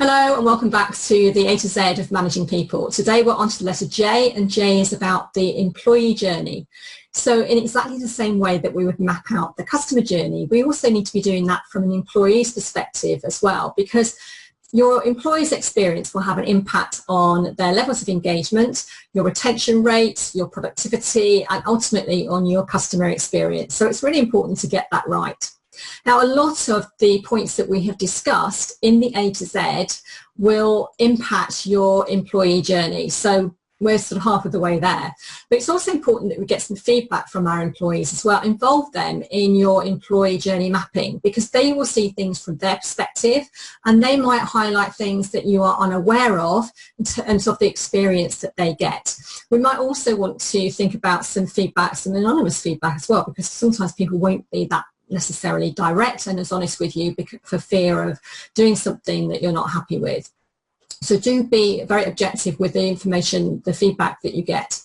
Hello and welcome back to the A to Z of managing people. Today we're on to the letter J, and J is about the employee journey. So in exactly the same way that we would map out the customer journey, we also need to be doing that from an employee's perspective as well, because your employee's experience will have an impact on their levels of engagement, your retention rates, your productivity, and ultimately on your customer experience. So it's really important to get that right. Now, a lot of the points that we have discussed in the A to Z will impact your employee journey. So we're sort of half of the way there. But it's also important that we get some feedback from our employees as well. Involve them in your employee journey mapping, because they will see things from their perspective and they might highlight things that you are unaware of in terms of the experience that they get. We might also want to think about some feedback, some anonymous feedback as well, because sometimes people won't be that necessarily direct and as honest with you for fear of doing something that you're not happy with. So do be very objective with the information, the feedback that you get.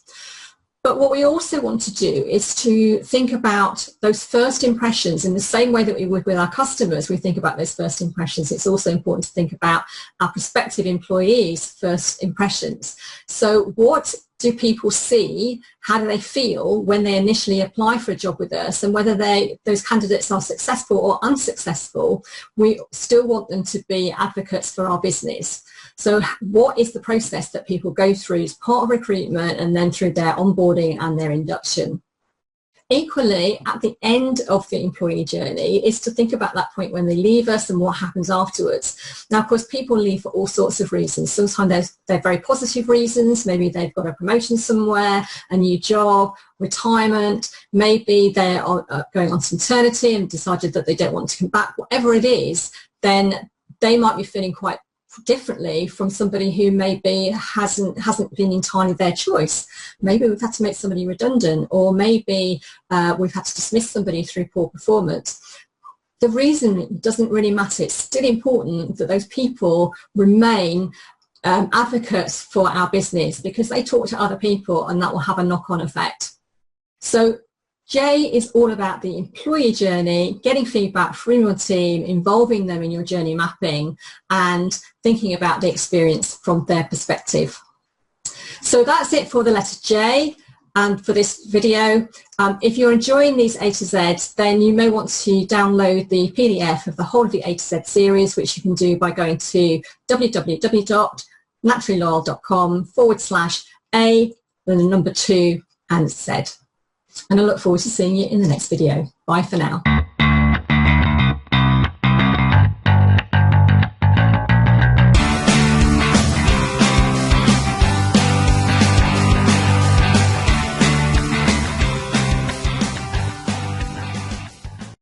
But what we also want to do is to think about those first impressions in the same way that we would with our customers. We think about those first impressions. It's also important to think about our prospective employees' first impressions. So what do people see? How do they feel when they initially apply for a job with us? And whether those candidates are successful or unsuccessful, we still want them to be advocates for our business. So what is the process that people go through as part of recruitment and then through their onboarding and their induction? Equally, at the end of the employee journey is to think about that point when they leave us and what happens afterwards. Now, of course, people leave for all sorts of reasons. Sometimes they're very positive reasons. Maybe they've got a promotion somewhere, a new job, retirement. Maybe they're going on to maternity and decided that they don't want to come back. Whatever it is, then they might be feeling quite differently from somebody who maybe hasn't been entirely their choice. Maybe we've had to make somebody redundant, or maybe we've had to dismiss somebody through poor performance. The reason doesn't really matter. It's still important that those people remain advocates for our business, because they talk to other people and that will have a knock-on effect. So J is all about the employee journey, getting feedback from your team, involving them in your journey mapping, and thinking about the experience from their perspective. So that's it for the letter J and for this video. If you're enjoying these A to Z, then you may want to download the PDF of the whole of the A to Z series, which you can do by going to www.naturallyloyal.com/A, then the number 2 and Z. And I look forward to seeing you in the next video. Bye for now.